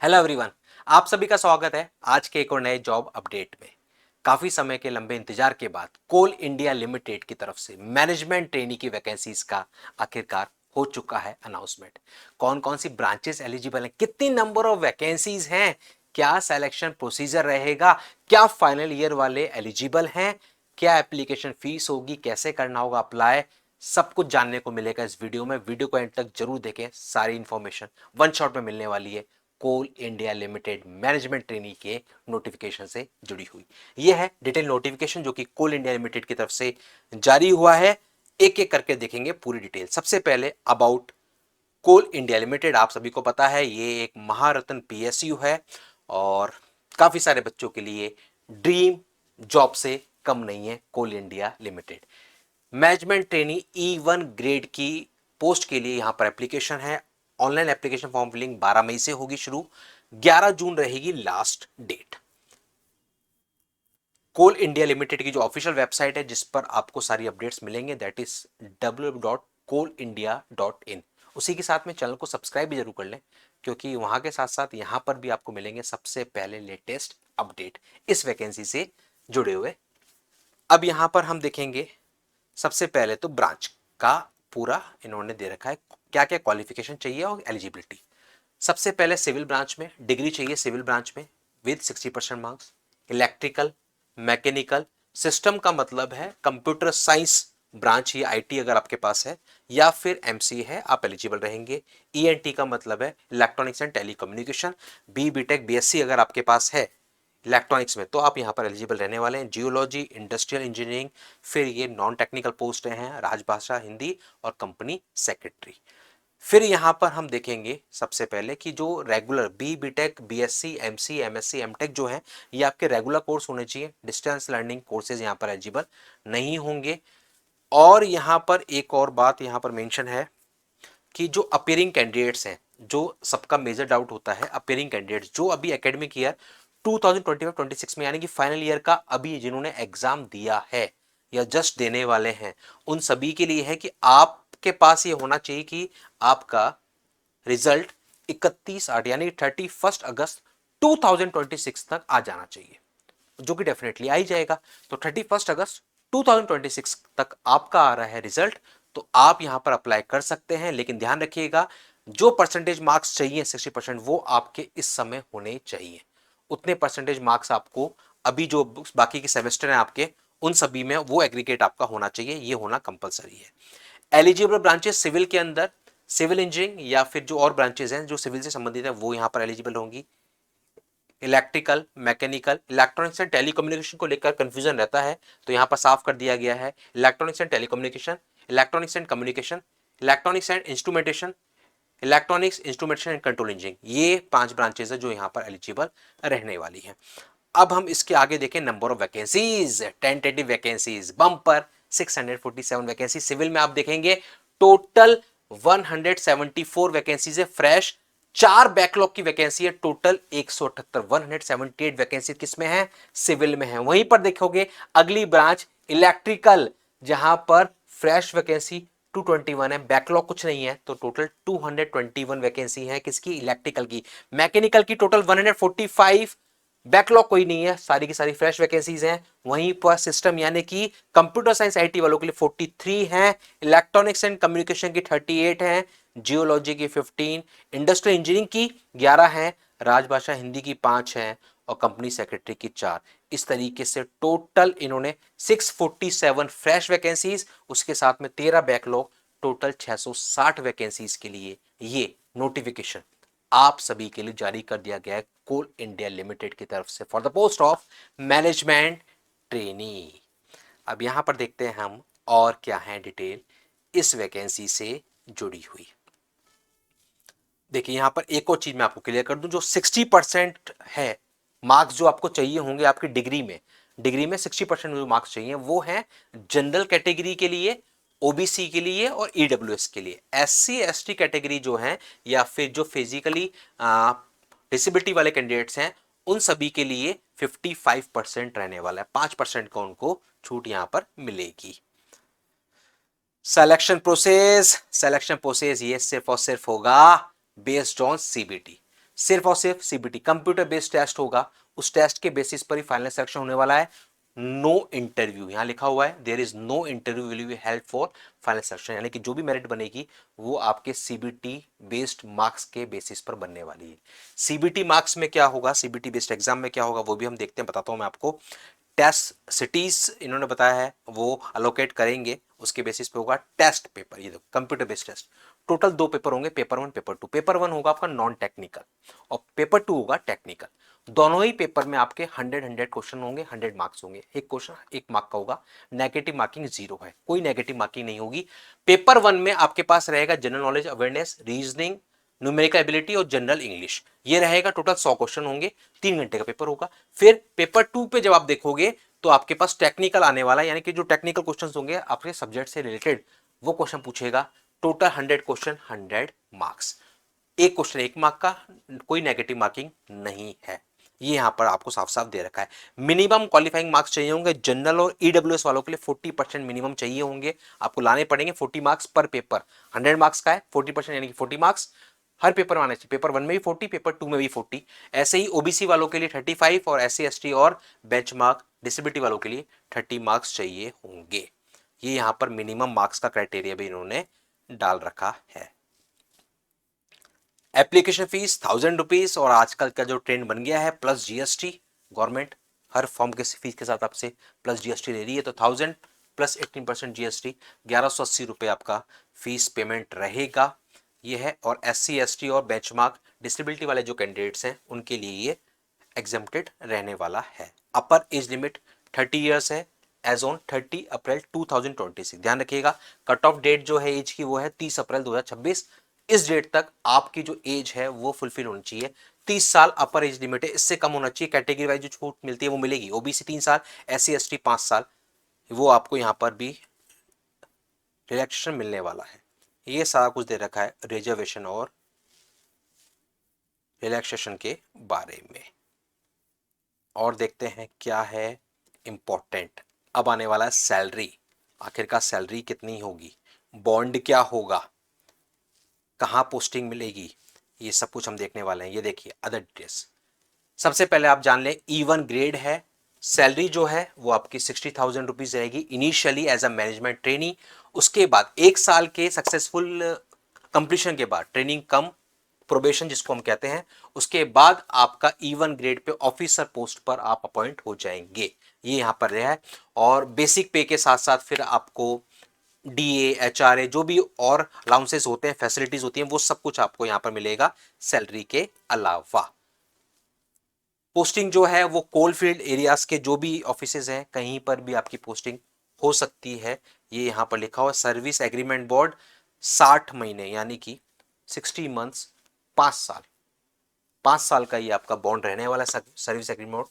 Hello everyone. आप सभी का स्वागत है आज के एक और नए जॉब अपडेट में। काफी समय के लंबे इंतजार के बाद कोल इंडिया लिमिटेड की तरफ से मैनेजमेंट ट्रेनी की वैकेंसीज का आखिरकार हो चुका है अनाउंसमेंट। कौन कौन सी ब्रांचेस एलिजिबल हैं, कितनी नंबर ऑफ वैकेंसीज हैं, क्या सिलेक्शन प्रोसीजर रहेगा, क्या फाइनल ईयर वाले एलिजिबल हैं, क्या एप्लीकेशन फीस होगी, कैसे करना होगा अप्लाई, सब कुछ जानने को मिलेगा इस वीडियो में। वीडियो को एंड तक जरूर देखें, सारी इंफॉर्मेशन वन शॉट में मिलने वाली है Coal India Limited management trainee के नोटिफिकेशन से जुड़ी हुई। यह है डिटेल नोटिफिकेशन जो कि कोल इंडिया लिमिटेड की तरफ से जारी हुआ है। एक एक करके देखेंगे पूरी डिटेल। सबसे पहले अबाउट कोल इंडिया लिमिटेड, आप सभी को पता है ये एक महारत्न पीएसयू है और काफी सारे बच्चों के लिए ड्रीम जॉब से कम नहीं है। Coal India Limited management trainee E1 grade की पोस्ट के लिए यहां पर एप्लीकेशन है। ऑनलाइन एप्लीकेशन फॉर्म फिलिंग 12 मई से होगी शुरू, 11 जून रहेगी last date. Coal India Limited की जो ऑफिशियल वेबसाइट है जिस पर आपको सारी अपडेट्स मिलेंगे दैट इज www.coalindia.in। उसी के साथ में चैनल को सब्सक्राइब भी जरूर कर लें क्योंकि वहां के साथ साथ यहां पर भी आपको मिलेंगे सबसे पहले लेटेस्ट अपडेट इस वैकेंसी से जुड़े हुए। अब यहां पर हम देखेंगे सबसे पहले तो ब्रांच का पूरा इन्होंने दे रखा है क्या क्या क्वालिफिकेशन चाहिए और एलिजिबिलिटी। सबसे पहले सिविल ब्रांच में डिग्री चाहिए, सिविल ब्रांच में with 60% marks. Electrical, mechanical, system का मतलब है कंप्यूटर साइंस ब्रांच या आईटी अगर आपके पास है, या फिर एमसी है आप एलिजिबल रहेंगे। ईएनटी का मतलब है electronics and telecommunication. BTech BSc अगर आपके पास है इलेक्ट्रॉनिक्स में तो आप यहां पर एलिजिबल रहने वाले हैं। जियोलॉजी, इंडस्ट्रियल इंजीनियरिंग, फिर ये नॉन टेक्निकल पोस्ट हैं राजभाषा हिंदी और कंपनी सेक्रेटरी। फिर यहां पर हम देखेंगे सबसे पहले कि जो regular BTech BSc MC MSc MTech जो है ये आपके रेगुलर कोर्स होने चाहिए। डिस्टेंस लर्निंग कोर्सेज यहां पर एलिजिबल नहीं होंगे। और यहां पर एक और बात यहां पर मेंशन है कि जो अपियरिंग कैंडिडेट्स हैं, जो सबका मेजर डाउट होता है, अपियरिंग कैंडिडेट्स जो अभी एकेडमिक ईयर 2025-26 में यानी कि फाइनल ईयर का अभी जिन्होंने एग्जाम दिया है या जस्ट देने वाले हैं, उन सभी के लिए है कि आपके पास ये होना चाहिए कि आपका रिजल्ट 31/8 यानी 31 अगस्त 2026 तक आ जाना चाहिए, जो कि डेफिनेटली आ ही जाएगा। तो 31 अगस्त 2026 तक आपका आ रहा है रिजल्ट, तो आप यहां पर अप्लाई कर सकते हैं। लेकिन ध्यान रखिएगा जो परसेंटेज मार्क्स चाहिए 60% वो आपके इस समय होने चाहिए। उतने परसेंटेज मार्क्स आपको अभी जो बाकी के सेमेस्टर हैं आपके उन सभी में वो एग्रीगेट आपका होना चाहिए, ये होना कंपलसरी है। एलिजिबल ब्रांचेस सिविल के अंदर सिविल इंजीनियरिंग या फिर जो और ब्रांचेस हैं जो सिविल से संबंधित है वो यहां पर एलिजिबल होंगी। Electrical, mechanical, electronics and telecommunication को लेकर कंफ्यूजन रहता है तो यहां पर साफ कर दिया गया है electronics and telecommunication, electronics and communication, electronics and instrumentation, electronics instrumentation and control engineering. ये 5 ब्रांचेस है जो यहां पर एलिजिबल रहने वाली है। अब हम इसके आगे देखें number of vacancies, tentative vacancies bumper 647 vacancy. Civil में आप देखेंगे टोटल 174 वैकेंसीज है फ्रेश, 4 बैकलॉग की वैकेंसी है, टोटल 178 178 वैकेंसी किसमें है, सिविल में है। वहीं पर देखोगे अगली ब्रांच इलेक्ट्रिकल जहां पर फ्रेश वैकेंसी 221 है, बैकलॉग कुछ नहीं है, तो टोटल 221 वैकेंसी है किसकी, इलेक्ट्रिकल की। मैकेनिकल की टोटल 145, बैकलॉग कोई नहीं है, सारी की सारी फ्रेश वैकेंसीज हैं। वहीं पर सिस्टम यानी कि कंप्यूटर साइंस आईटी वालों के लिए 43 हैं, इलेक्ट्रॉनिक्स एंड कम्युनिकेशन की 38 हैं, जियोलॉजी की 15, इंडस्ट्रियल इंजीनियरिंग की 11 हैं, राजभाषा हिंदी की 5 हैं और कंपनी सेक्रेटरी की 4। इस तरीके से टोटल इन्होंने 647 फ्रेश वैकेंसीज, उसके साथ में 13 बैकलॉग, टोटल 660 वैकेंसीज के लिए ये नोटिफिकेशन आप सभी के लिए जारी कर दिया गया है कोल इंडिया लिमिटेड की तरफ से for the post of management trainee. अब यहां पर देखते हैं हम और क्या है डिटेल इस वैकेंसी से जुड़ी हुई। देखिए यहां पर एक और चीज मैं आपको क्लियर कर दूं, जो 60% है मार्क्स जो आपको चाहिए होंगे आपकी डिग्री में 60% जो मार्क्स चाहिए वो है जनरल कैटेगरी के लिए, ओबीसी के लिए और ईडब्ल्यूएस के लिए। एससी एसटी कैटेगरी जो है या फिर जो फिजिकली डिसेबिलिटी वाले कैंडिडेट्स हैं उन सभी के लिए 55% रहने वाला है, 5% का उनको छूट यहां पर मिलेगी। सिलेक्शन प्रोसेस ये सिर्फ और सिर्फ होगा बेस्ड ऑन सीबीटी। सिर्फ और सिर्फ सीबीटी कंप्यूटर बेस्ड टेस्ट होगा, उस टेस्ट के बेसिस पर ही फाइनल सिलेक्शन होने वाला है। नो इंटरव्यू, यहां लिखा हुआ है there is no interview will be help for final selection, यानी कि जो भी मेरिट बनेगी वो आपके सीबीटी बेस्ड मार्क्स के बेसिस पर बनने वाली है। सीबीटी मार्क्स में क्या होगा, सीबीटी बेस्ड एग्जाम में क्या होगा वो भी हम देखते हैं, बताता हूं मैं आपको। टेस्ट सिटीज इन्होंने बताया है वो अलोकेट करेंगे, उसके बेसिस पे होगा टेस्ट पेपर। ये देखो computer based test, total 2 paper होंगे, पेपर 1 पेपर 2। पेपर 1 होगा आपका नॉन टेक्निकल और पेपर 2 होगा टेक्निकल। दोनों ही पेपर में आपके 100 क्वेश्चन होंगे, 100 मार्क्स होंगे। एक क्वेश्चन 1 मार्क का होगा, नेगेटिव मार्किंग 0 है, कोई नेगेटिव मार्किंग नहीं होगी। पेपर 1 में आपके पास रहेगा general knowledge, awareness, reasoning, numerical ability और जनरल इंग्लिश, ये रहेगा। टोटल 100 क्वेश्चन होंगे, 3 घंटे का पेपर होगा। फिर पेपर 2 पे जब आप देखोगे तो आपके पास टेक्निकल आने वाला है, यानी कि जो टेक्निकल क्वेश्चंस होंगे आपके सब्जेक्ट से रिलेटेड वो क्वेश्चन पूछेगा। Total 100 question, 100 marks. एक क्वेश्चन 1 मार्क का, कोई नेगेटिव मार्किंग नहीं है, ये यहां पर आपको साफ साफ दे रखा है। मिनिमम क्वालिफाइंग मार्क्स चाहिए होंगे जनरल और ईडब्ल्यूएस वालों के लिए 40% मिनिमम चाहिए होंगे, आपको लाने पड़ेंगे 40 मार्क्स पर पेपर। 100 मार्क्स का है, 40% यानी कि 40 मार्क्स हर पेपर में आना चाहिए। पेपर 1 में भी 40, पेपर 2 में भी 40। ऐसे ही ओबीसी वालों के लिए 35 और एससी एसटी और बेंचमार्क डिसेबिलिटी वालों के लिए 30 मार्क्स चाहिए होंगे। ये यहां पर मिनिमम मार्क्स का क्राइटेरिया भी इन्होंने डाल रखा है। एप्लीकेशन फीस 1000 रुपीज, और आजकल का जो ट्रेंड बन गया है प्लस जीएसटी, गवर्नमेंट हर फॉर्म के फीस के साथ आपसे प्लस जीएसटी ले रही है, तो 1000 प्लस 18% जीएसटी 1180 रुपये आपका फीस पेमेंट रहेगा। ये है। और एससी एसटी और बेंचमार्क डिसेबिलिटी वाले जो कैंडिडेट्स हैं उनके लिए ये एग्जेम्प्टेड रहने वाला है। अपर एज लिमिट 30 ईयर्स है एज ऑन 30 अप्रैल 2026। ध्यान रखिएगा कट ऑफ डेट जो है एज की वो है 30 अप्रैल 2026। इस डेट तक आपकी जो एज है वो फुलफिल होनी चाहिए। 30 साल अपर एज लिमिट है, इससे कम होना चाहिए। कैटेगरी वाइज जो छूट मिलती है वो मिलेगी, ओबीसी 3 साल, एससी एसटी 5 साल, वो आपको यहां पर भी रिलैक्सेशन मिलने वाला है। ये सारा कुछ दे रखा है रिजर्वेशन और रिलैक्सेशन के बारे में। और देखते हैं क्या है इंपॉर्टेंट। अब आने वाला है सैलरी, आखिरकार सैलरी कितनी होगी, बॉन्ड क्या होगा, कहां पोस्टिंग मिलेगी, ये सब कुछ हम देखने वाले हैं। ये देखिए अदर डिटेल्स। सबसे पहले आप जान लें E1 ग्रेड है, सैलरी जो है वो आपकी 60,000 रुपीज रहेगी initially as a management trainee. उसके बाद 1 साल के सक्सेसफुल कंप्लीशन के बाद ट्रेनिंग कम प्रोबेशन जिसको हम कहते हैं, उसके बाद आपका E1 grade pay officer post पर आप अपॉइंट हो जाएंगे, ये यहां पर रहा है। और बेसिक पे के साथ साथ फिर आपको डीए एचआरए जो भी और अलाउंसेस होते हैं, फैसिलिटीज होती हैं, वो सब कुछ आपको यहां पर मिलेगा सैलरी के अलावा। पोस्टिंग जो है वो कोल फील्ड एरियाज के जो भी ऑफिसेज हैं कहीं पर भी आपकी पोस्टिंग हो सकती है। ये यहां पर लिखा हुआ सर्विस एग्रीमेंट बोर्ड 60 महीने यानी कि 60 मंथ्स, 5 साल, 5 साल का ये आपका बॉन्ड रहने वाला है। सर्विस एग्रीमेंट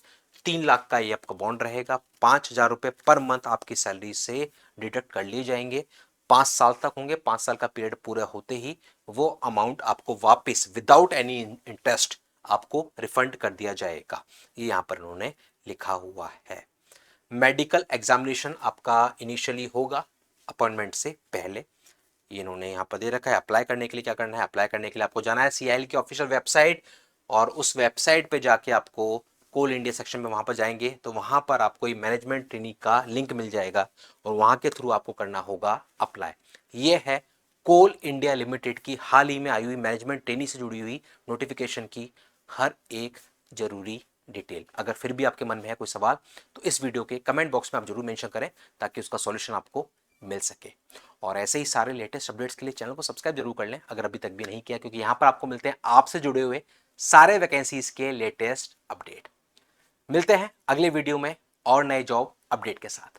3 लाख का ये आपका बॉन्ड रहेगा। 5,000 रुपये पर मंथ आपकी सैलरी से डिडक्ट कर लिए जाएंगे। 5 साल तक होंगे, 5 साल का पीरियड पूरा होते ही वो अमाउंट आपको वापस विदाउट एनी इंटरेस्ट आपको रिफंड कर दिया जाएगा, ये यहां पर उन्होंने लिखा हुआ है। मेडिकल एग्जामिनेशन आपका इनिशियली होगा अपॉइंटमेंट से पहले, ये इन्होंने यहाँ पर दे रखा है। अप्लाई करने के लिए क्या करना है, अप्लाई करने के लिए आपको जाना है CIL की ऑफिशियल वेबसाइट, और उस वेबसाइट पे जाके आपको कोल इंडिया सेक्शन में वहां पर जाएंगे तो वहां पर आपको ये मैनेजमेंट ट्रेनिंग का लिंक मिल जाएगा और वहां के थ्रू आपको करना होगा अप्लाई। ये है कोल इंडिया लिमिटेड की हाल ही में आई हुई मैनेजमेंट ट्रेनिंग से जुड़ी हुई नोटिफिकेशन की हर एक जरूरी डिटेल। अगर फिर भी आपके मन में है कोई सवाल तो इस वीडियो के कमेंट बॉक्स में आप जरूर मेंशन करें ताकि उसका सॉल्यूशन आपको मिल सके। और ऐसे ही सारे लेटेस्ट अपडेट्स के लिए चैनल को सब्सक्राइब जरूर कर लें अगर अभी तक भी नहीं किया, क्योंकि यहां पर आपको मिलते हैं आपसे जुड़े हुए सारे वैकेंसीज के लेटेस्ट अपडेट। मिलते हैं अगले वीडियो में और नए जॉब अपडेट के साथ।